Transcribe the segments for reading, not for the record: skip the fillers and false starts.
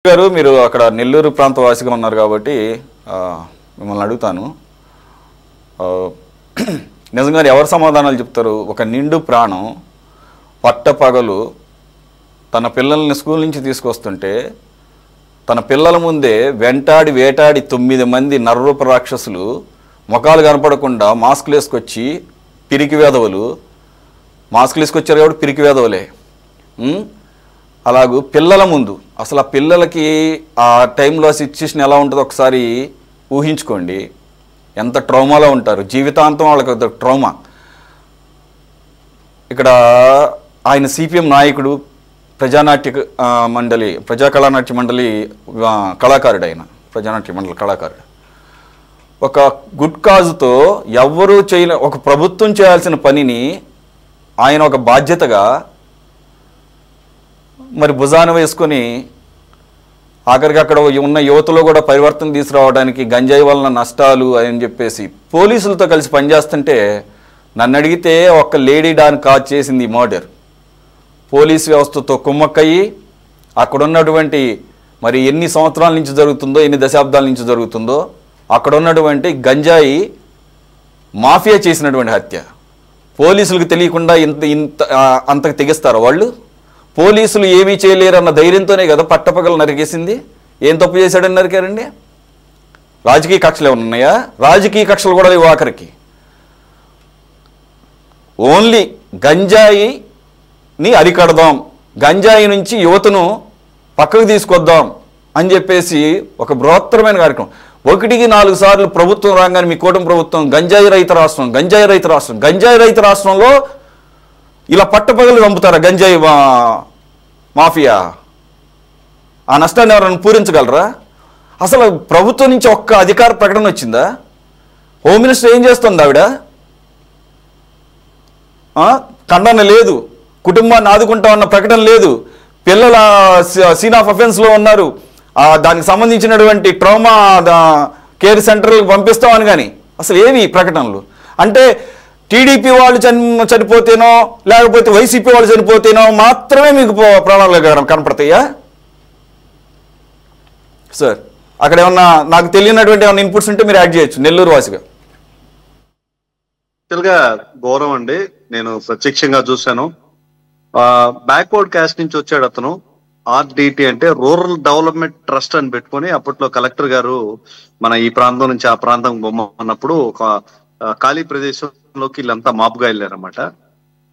గారు మీరు అక్కడ నెల్లూరు ప్రాంత వాసిగా ఉన్నారు కాబట్టి మిమ్మల్ని అడుగుతాను. నిజంగా ఎవరు సమాధానాలు చెప్తారు? ఒక నిండు ప్రాణం పట్టపగలు తన పిల్లల్ని స్కూల్ నుంచి తీసుకొస్తుంటే తన పిల్లల ముందే వెంటాడి వేటాడి 9 మంది నరరూప రాక్షసులు ముఖాలు కనపడకుండా మాస్కులు వేసుకొచ్చి పిరికి వేదవులు మాస్కులు వేసుకొచ్చారు కాబట్టి పిరికి వేదవులే. అలాగూ పిల్లల ముందు అసలు ఆ పిల్లలకి ఆ టైంలో సిచ్యుయేషన్ ఎలా ఉంటుందో ఒకసారి ఊహించుకోండి. ఎంత ట్రౌమాలో ఉంటారు, జీవితాంతం వాళ్ళకి ట్రౌమా. ఇక్కడ ఆయన సిపిఎం నాయకుడు, ప్రజా కళానాట్య మండలి కళాకారుడు, ఆయన ప్రజానాట్య మండలి కళాకారుడు. ఒక గుడ్ కాజ్తో ఎవ్వరూ ఒక ప్రభుత్వం చేయాల్సిన పనిని ఆయన ఒక బాధ్యతగా మరి భుజాన వేసుకొని ఆఖరికి అక్కడ ఉన్న యువతలో కూడా పరివర్తన తీసుకురావడానికి గంజాయి వలన నష్టాలు అని చెప్పేసి పోలీసులతో కలిసి పనిచేస్తుంటే నన్ను అడిగితే ఒక్క లేడీ డాన్ కాజ్ చేసింది మర్డర్. పోలీస్ వ్యవస్థతో కుమ్మక్కయ్యి అక్కడ ఉన్నటువంటి మరి ఎన్ని సంవత్సరాల నుంచి జరుగుతుందో, ఎన్ని దశాబ్దాల నుంచి జరుగుతుందో అక్కడ ఉన్నటువంటి గంజాయి మాఫియా చేసినటువంటి హత్య. పోలీసులకు తెలియకుండా అంతకు తెగిస్తారు వాళ్ళు. పోలీసులు ఏమీ చేయలేరన్న ధైర్యంతోనే కదా పట్టపగలు నరికేసింది. ఏం తప్పు చేశాడని నరికారండి? రాజకీయ కక్షలు ఏమైనా ఉన్నాయా? రాజకీయ కక్షలు కూడా లేవు. ఆఖరికి ఓన్లీ గంజాయిని అరికడదాం, గంజాయి నుంచి యువతను పక్కకు తీసుకొద్దాం అని చెప్పేసి ఒక బృహత్తరమైన కార్యక్రమం. 1-4 సార్లు ప్రభుత్వం రాగానే మీ కూటమి ప్రభుత్వం గంజాయి రహిత రాష్ట్రం, గంజాయి రహిత రాష్ట్రం, గంజాయి రహిత రాష్ట్రంలో ఇలా పట్టపగలు చంపుతారా గంజాయి మాఫియా? ఆ నష్టాన్ని ఎవరైనా పూరించగలరా? అసలు ప్రభుత్వం నుంచి ఒక్క అధికార ప్రకటన వచ్చిందా? హోమ్ మినిస్టర్ ఏం చేస్తుంది? ఆవిడ ఖండన లేదు, కుటుంబాన్ని ఆదుకుంటామన్న ప్రకటన లేదు. పిల్లల సీన్ ఆఫ్ అఫెన్స్లో ఉన్నారు, దానికి సంబంధించినటువంటి ట్రామా కేర్ సెంటర్లకు పంపిస్తామని కానీ అసలు ఏవి ప్రకటనలు? అంటే టీడీపీ వాళ్ళు చనిపోతేనో లేకపోతే వైసీపీ వాళ్ళు చనిపోతేనో మాత్రమే మీకు ప్రాణాలు కనపడతాయా సార్? అక్కడ ఏమన్నా నాకు తెలియనటువంటి ఏమన్నా ఇన్పుట్స్ ఉంటే మీరు యాడ్ చేయొచ్చు నెల్లూరు వాసిగా. గౌరవం అండి, నేను ప్రత్యక్షంగా చూశాను. బ్యాక్వర్డ్ క్యాస్ట్ నుంచి వచ్చాడు అతను. RDT అంటే రూరల్ డెవలప్మెంట్ ట్రస్ట్ అని పెట్టుకొని అప్పట్లో కలెక్టర్ గారు మన ఈ ప్రాంతం నుంచి ఆ ప్రాంతం బొమ్మన్నప్పుడు ఒక ఖాళీ ప్రదేశంలోకి వీళ్ళంతా మాపుగా వెళ్ళారన్నమాట.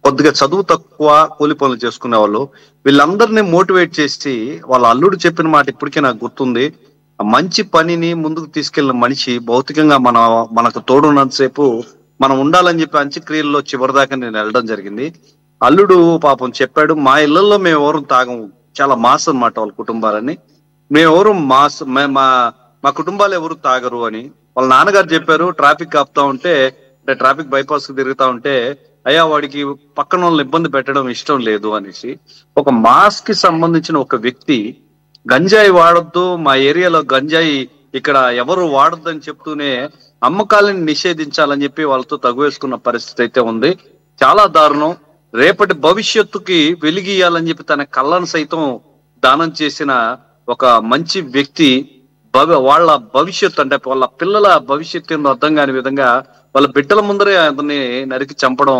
కొద్దిగా చదువు తక్కువ కూలి పనులు చేసుకునే వాళ్ళు వీళ్ళందరినీ మోటివేట్ చేసి వాళ్ళ అల్లుడు చెప్పిన మాట ఇప్పటికీ నాకు గుర్తుంది. మంచి పనిని ముందుకు తీసుకెళ్లిన మనిషి భౌతికంగా మనకు తోడున్నంతసేపు మనం ఉండాలని చెప్పి అంత్యక్రియల్లో చివరిదాకా నేను వెళ్ళడం జరిగింది. అల్లుడు పాపం చెప్పాడు, మా ఇళ్లలో మేము ఎవరు తాగము, చాలా మాస్ అన్నమాట వాళ్ళ కుటుంబాలని, మేమెవరు మాస్, మా కుటుంబాలు ఎవరు తాగరు అని. వాళ్ళ నాన్నగారు చెప్పారు, ట్రాఫిక్ ఆపుతా ఉంటే అంటే ట్రాఫిక్ బైపాస్ కు తిరుగుతా ఉంటే అయ్యా వాడికి పక్కన వాళ్ళని ఇబ్బంది పెట్టడం ఇష్టం లేదు అనేసి. ఒక మాస్ కి సంబంధించిన ఒక వ్యక్తి గంజాయి వాడొద్దు, మా ఏరియాలో గంజాయి ఇక్కడ ఎవరు వాడొద్దు అని చెప్తూనే అమ్మకాలను నిషేధించాలని చెప్పి వాళ్ళతో తగువేసుకున్న పరిస్థితి అయితే ఉంది. చాలా దారుణం. రేపటి భవిష్యత్తుకి వెలిగియాలని చెప్పి తన కళ్ళను సైతం దానం చేసిన ఒక మంచి వ్యక్తి వాళ్ళ భవిష్యత్తు అంటే వాళ్ళ పిల్లల భవిష్యత్తు అర్థం కాని విధంగా వాళ్ళ బిడ్డల ముందరే అతన్ని నరికి చంపడం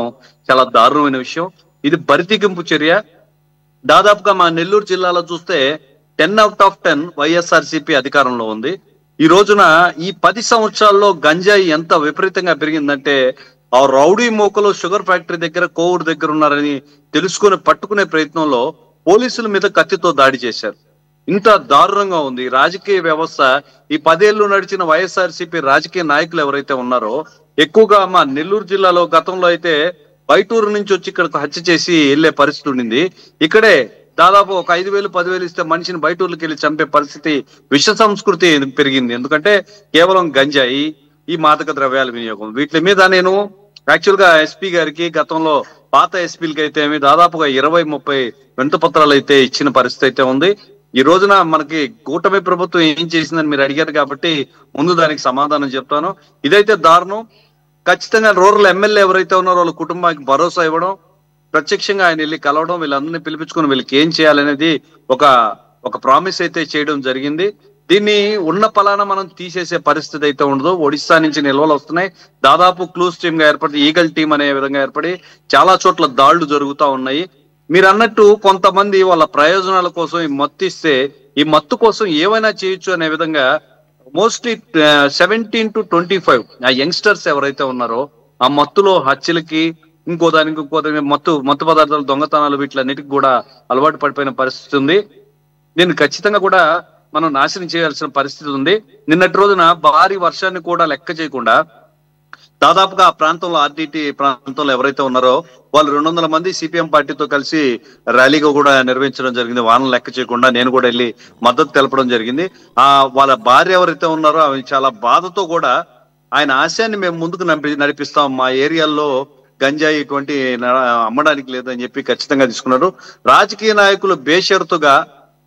చాలా దారుణమైన విషయం. ఇది బరితెగింపు చర్య. దాదాపుగా మా నెల్లూరు జిల్లాలో చూస్తే 10/10 వైఎస్ఆర్సీపీ అధికారంలో ఉంది. ఈ రోజున ఈ 10 సంవత్సరాల్లో గంజాయి ఎంత విపరీతంగా పెరిగిందంటే ఆ రౌడీ మోకలో షుగర్ ఫ్యాక్టరీ దగ్గర కోవూరు దగ్గర ఉన్నారని తెలుసుకుని పట్టుకునే ప్రయత్నంలో పోలీసుల మీద కత్తితో దాడి చేశారు. ఇంత దారుణంగా ఉంది రాజకీయ వ్యవస్థ. ఈ 10 ఏళ్లు నడిచిన వైఎస్ఆర్సీపీ రాజకీయ నాయకులు ఎవరైతే ఉన్నారో ఎక్కువగా మా నెల్లూరు జిల్లాలో గతంలో అయితే బయటూరు నుంచి వచ్చి ఇక్కడికి హత్య చేసి వెళ్లే పరిస్థితి ఉండింది. ఇక్కడే దాదాపు ఒక 5,000 10,000 ఇస్తే మనిషిని బయటూర్లకు వెళ్ళి చంపే పరిస్థితి, విష సంస్కృతి పెరిగింది. ఎందుకంటే కేవలం గంజాయి, ఈ మాదక ద్రవ్యాల వినియోగం, వీటి మీద నేను యాక్చువల్ గా ఎస్పీ గారికి గతంలో పాత ఎస్పీలకి అయితే దాదాపుగా 20-30 వినతి పత్రాలు అయితే ఇచ్చిన పరిస్థితి అయితే ఉంది. ఈ రోజున మనకి కూటమి ప్రభుత్వం ఏం చేసిందని మీరు అడిగారు కాబట్టి ముందు దానికి సమాధానం చెప్తాను. ఇదైతే దారుణం. ఖచ్చితంగా రూరల్ ఎమ్మెల్యే ఎవరైతే ఉన్నారో వాళ్ళ కుటుంబానికి భరోసా ఇవ్వడం, ప్రత్యక్షంగా ఆయన వెళ్ళి కలవడం, వీళ్ళందరినీ పిలిపించుకుని వీళ్ళకి ఏం చేయాలనేది ఒక ప్రామిస్ అయితే చేయడం జరిగింది. దీన్ని ఉన్న పలానా మనం తీసేసే పరిస్థితి అయితే ఉండదు. ఒడిశా నుంచి నిల్వలు వస్తున్నాయి. దాదాపు క్లూస్ టీమ్ గా ఏర్పడి, ఈగల్ టీం అనే విధంగా ఏర్పడి చాలా చోట్ల దాళ్లు జరుగుతూ ఉన్నాయి. మీరు అన్నట్టు కొంతమంది వాళ్ళ ప్రయోజనాల కోసం ఈ మత్తు ఇస్తే, ఈ మత్తు కోసం ఏమైనా చేయొచ్చు అనే విధంగా మోస్ట్లీ 17 to 25 ఆ యంగ్స్టర్స్ ఎవరైతే ఉన్నారో ఆ మత్తులో హత్యలకి ఇంకో దానికి మత్తు పదార్థాలు దొంగతనాలు వీటిలన్నిటికి కూడా అలవాటు పడిపోయిన పరిస్థితి ఉంది. దీన్ని ఖచ్చితంగా కూడా మనం నాశనం చేయాల్సిన పరిస్థితి ఉంది. నిన్నటి రోజున భారీ వర్షాన్ని కూడా లెక్క చేయకుండా దాదాపుగా ఆ ప్రాంతంలో ఆర్డిటి ప్రాంతంలో ఎవరైతే ఉన్నారో వాళ్ళు 200 మంది సిపిఎం పార్టీతో కలిసి ర్యాలీగా కూడా నిర్వహించడం జరిగింది. వానలు లెక్క చేయకుండా నేను కూడా వెళ్ళి మద్దతు తెలపడం జరిగింది. వాళ్ళ భార్య ఎవరైతే ఉన్నారో ఆమె చాలా బాధతో కూడా ఆయన ఆశయాన్ని మేము ముందుకు నడిపిస్తాం, మా ఏరియాల్లో గంజాయి ఇటువంటి అమ్మడానికి లేదని చెప్పి ఖచ్చితంగా తీసుకున్నారు. రాజకీయ నాయకులు బేషరతుగా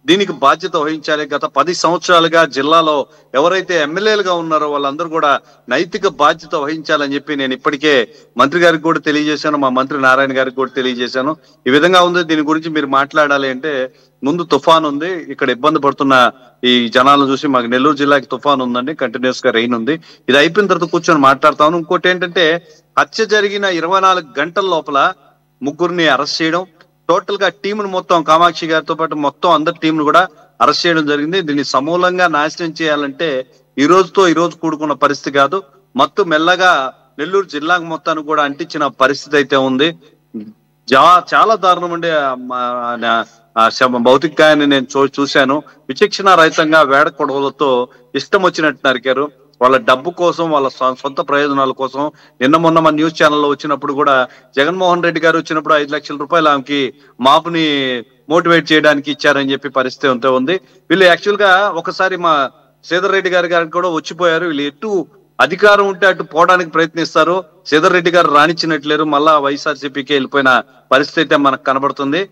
దీనికి బాధ్యత వహించాలి. గత 10 సంవత్సరాలుగా జిల్లాలో ఎవరైతే ఎమ్మెల్యేలుగా ఉన్నారో వాళ్ళందరూ కూడా నైతిక బాధ్యత వహించాలని చెప్పి నేను ఇప్పటికే మంత్రి గారికి కూడా తెలియజేశాను, మా మంత్రి నారాయణ గారికి కూడా తెలియజేశాను. ఈ విధంగా ఉంది, దీని గురించి మీరు మాట్లాడాలి అంటే ముందు తుఫాన్ ఉంది, ఇక్కడ ఇబ్బంది పడుతున్న ఈ జనాలను చూసి మాకు నెల్లూరు జిల్లాకి తుఫాన్ ఉందండి, కంటిన్యూస్ గా రెయిన్ ఉంది, ఇది అయిపోయిన తర్వాత కూర్చొని మాట్లాడతాను. ఇంకోటి ఏంటంటే హత్య జరిగిన 24 గంటల లోపల 3 అరెస్ట్ చేయడం, టోటల్ గా టీమును మొత్తం కామాక్షి గారితో పాటు మొత్తం అందరి టీంను కూడా అరెస్ట్ చేయడం జరిగింది. దీన్ని సమూలంగా నాశనం చేయాలంటే ఈ రోజు కూడుకున్న పరిస్థితి కాదు. మత్తు మెల్లగా నెల్లూరు జిల్లాకు మొత్తానికి కూడా అంటించిన పరిస్థితి అయితే ఉంది. చాలా దారుణం అండి. భౌతిక గాయాన్ని నేను చూశాను. విచక్షణ రహితంగా వేడ కొడవలతో ఇష్టం వచ్చినట్టు నరికారు. వాళ్ళ డబ్బు కోసం, వాళ్ళ సొంత ప్రయోజనాల కోసం. మొన్న మన న్యూస్ ఛానల్లో వచ్చినప్పుడు కూడా జగన్మోహన్ రెడ్డి గారు వచ్చినప్పుడు 5 లక్షల రూపాయలు ఆమెకి మాపుని మోటివేట్ చేయడానికి ఇచ్చారని చెప్పి పరిస్థితి అంతా ఉంది. వీళ్ళు యాక్చువల్ గా ఒకసారి మా శ్రీధర్ రెడ్డి గారికి కూడా వచ్చిపోయారు. వీళ్ళు ఎటు అధికారం ఉంటే అటు పోవడానికి ప్రయత్నిస్తారు. శ్రీధర్ రెడ్డి గారు రాణించినట్లేరు, మళ్ళా వైఎస్ఆర్సీపీకి వెళ్ళిపోయిన పరిస్థితి అయితే మనకు కనబడుతుంది.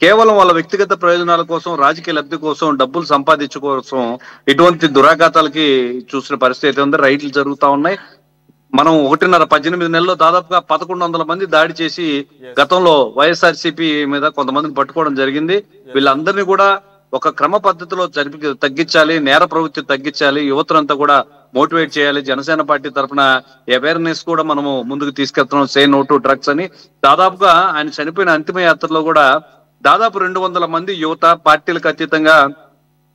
కేవలం వాళ్ళ వ్యక్తిగత ప్రయోజనాల కోసం, రాజకీయ లబ్ధి కోసం, డబ్బులు సంపాదించుకోసం ఇటువంటి దురాఘాతాలకి చూసిన పరిస్థితి అయితే ఉంది. రైడ్లు జరుగుతా ఉన్నాయి. మనం 18 నెలల్లో దాదాపుగా 1100 మంది దాడి చేసి గతంలో వైఎస్ఆర్సీపీ మీద కొంతమందిని పట్టుకోవడం జరిగింది. వీళ్ళందరినీ కూడా ఒక క్రమ పద్ధతిలో తగ్గించాలి, నేర ప్రవృత్తి తగ్గించాలి, యువతరంతా కూడా మోటివేట్ చేయాలి. జనసేన పార్టీ తరఫున అవేర్నెస్ కూడా మనము ముందుకు తీసుకెళ్తున్నాం, సే నో టు డ్రగ్స్ అని. దాదాపుగా ఆయన చనిపోయిన అంతిమ యాత్రలో కూడా దాదాపు 200 మంది యువత పార్టీలకు అతీతంగా,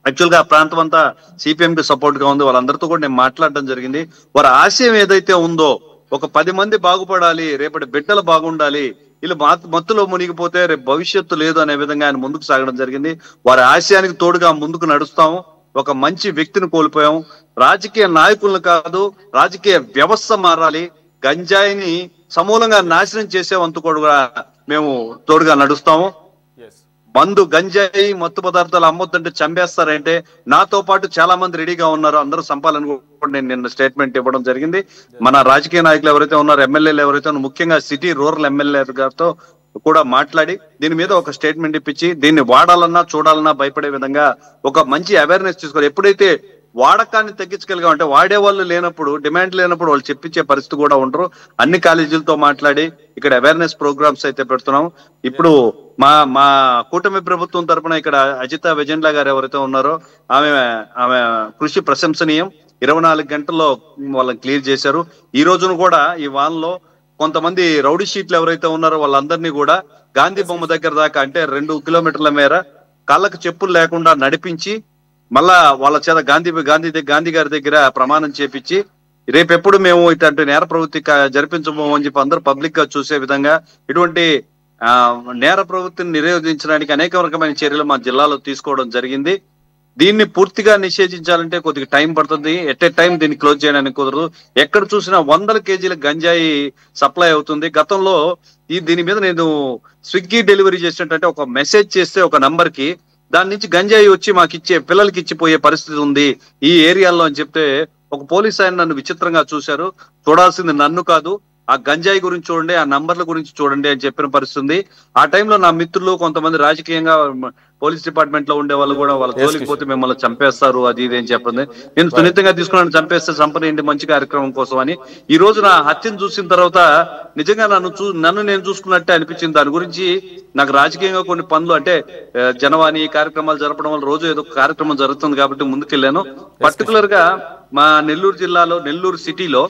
యాక్చువల్ గా ఆ ప్రాంతం అంతా సిపిఎం కి సపోర్ట్ గా ఉంది, వాళ్ళందరితో కూడా నేను మాట్లాడడం జరిగింది. వారి ఆశయం ఏదైతే ఉందో, ఒక 10 మంది బాగుపడాలి, రేపటి బిడ్డలు బాగుండాలి, వీళ్ళు మత్తులో మునిగిపోతే రేపు భవిష్యత్తు లేదు అనే విధంగా ఆయన ముందుకు సాగడం జరిగింది. వారి ఆశయానికి తోడుగా ముందుకు నడుస్తాము. ఒక మంచి వ్యక్తిని కోల్పోయాం. రాజకీయ నాయకులను కాదు, రాజకీయ వ్యవస్థ మారాలి. గంజాయిని సమూలంగా నాశనం చేసేవంతు కూడా మేము తోడుగా నడుస్తాము. మందు, గంజాయి, మత్తు పదార్థాలు అమ్మొద్దంటే చంపేస్తారంటే నాతో పాటు చాలా మంది రెడీగా ఉన్నారు, అందరూ సంపాలని కూడా నేను నిన్న స్టేట్మెంట్ ఇవ్వడం జరిగింది. మన రాజకీయ నాయకులు ఎవరైతే ఉన్నారో, ఎమ్మెల్యేలు ఎవరైతే ఉన్నారో, ముఖ్యంగా సిటీ రూరల్ ఎమ్మెల్యే గారితో కూడా మాట్లాడి దీని మీద ఒక స్టేట్మెంట్ ఇప్పించి దీన్ని వాడాలన్నా చూడాలన్నా భయపడే విధంగా ఒక మంచి అవేర్నెస్ తీసుకోవాలి. ఎప్పుడైతే వాడకాన్ని తగ్గించగలిగా అంటే వాడే వాళ్ళు లేనప్పుడు, డిమాండ్ లేనప్పుడు వాళ్ళు చెప్పించే పరిస్థితి కూడా ఉండరు. అన్ని కాలేజీలతో మాట్లాడి ఇక్కడ అవేర్నెస్ ప్రోగ్రామ్స్ అయితే పెడుతున్నాం. ఇప్పుడు మా కూటమి ప్రభుత్వం తరఫున ఇక్కడ అజిత విజయన్లా గారు ఎవరైతే ఉన్నారో ఆమె కృషి ప్రశంసనీయం. 24 గంటల్లో వాళ్ళని క్లియర్ చేశారు. ఈ రోజును కూడా ఈ వాన్లో కొంతమంది రౌడీ షీట్లు ఎవరైతే ఉన్నారో వాళ్ళందరినీ కూడా గాంధీ బొమ్మ దగ్గర దాకా, అంటే 2 కిలోమీటర్ల మేర కాళ్ళకు చెప్పులు లేకుండా నడిపించి మళ్ళా వాళ్ళ చేత గాంధీ గారి దగ్గర ప్రమాణం చేపించి రేపెప్పుడు మేము ఇటువంటి నేర ప్రవృత్తి జరిపించబోము అని చెప్పి అందరూ పబ్లిక్ గా చూసే విధంగా ఇటువంటి నేర ప్రవృత్తిని నిరోధించడానికి అనేక రకమైన చర్యలు మా జిల్లాలో తీసుకోవడం జరిగింది. దీన్ని పూర్తిగా నిషేధించాలంటే కొద్దిగా టైం పడుతుంది. ఎట్ ఏ టైం దీన్ని క్లోజ్ చేయడానికి కుదరదు. ఎక్కడ చూసినా 100 కేజీల గంజాయి సప్లై అవుతుంది. గతంలో దీని మీద నేను స్విగ్గీ డెలివరీ చేసినట్టే ఒక మెసేజ్ చేస్తే ఒక నంబర్ కి దాని నుంచి గంజాయి వచ్చి మాకు ఇచ్చే పిల్లలకి ఇచ్చిపోయే పరిస్థితి ఉంది ఈ ఏరియాలో అని చెప్తే ఒక పోలీస్ ఆయన నన్ను విచిత్రంగా చూశారు. చూడాల్సింది నన్ను కాదు, ఆ గంజాయి గురించి చూడండి, ఆ నంబర్ల గురించి చూడండి అని చెప్పిన పరిస్థితి. ఆ టైంలో నా మిత్రులు కొంతమంది రాజకీయంగా పోలీస్ డిపార్ట్మెంట్ లో ఉండే వాళ్ళు కూడా వాళ్ళ తోలికపోతే మిమ్మల్ని చంపేస్తారు అది ఇది అని చెప్పింది. నేను సున్నితంగా తీసుకున్నాను, చంపేస్తే చంపనేయండి మంచి కార్యక్రమం కోసం అని. ఈ రోజు నా హత్యను చూసిన తర్వాత నిజంగా నన్ను నేను చూసుకున్నట్టే అనిపించింది. దాని గురించి నాకు రాజకీయంగా కొన్ని పనులు అంటే జనవాణి కార్యక్రమాలు జరపడం వల్ల రోజు ఏదో కార్యక్రమం జరుగుతుంది కాబట్టి ముందుకెళ్ళాను. పర్టికులర్ గా మా నెల్లూరు జిల్లాలో నెల్లూరు సిటీలో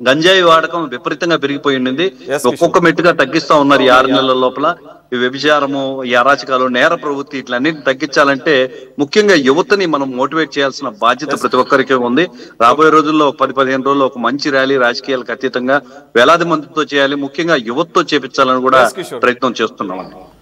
గంజాయి వాడకం విపరీతంగా పెరిగిపోయి ఉండింది. ఒక్కొక్క మెట్టుగా తగ్గిస్తా ఉన్నారు ఈ 6 నెలల లోపల. ఈ వ్యభిచారము, ఈ అరాచకాలు, నేర ప్రవృత్తి ఇట్లన్నింటిని తగ్గించాలంటే ముఖ్యంగా యువతని మనం మోటివేట్ చేయాల్సిన బాధ్యత ప్రతి ఒక్కరికి ఉంది. రాబోయే రోజుల్లో 10-15 రోజుల్లో ఒక మంచి ర్యాలీ రాజకీయాలకు అతీతంగా వేలాది మందితో చేయాలి, ముఖ్యంగా యువతతో చేపించాలని కూడా ప్రయత్నం చేస్తున్నామండి.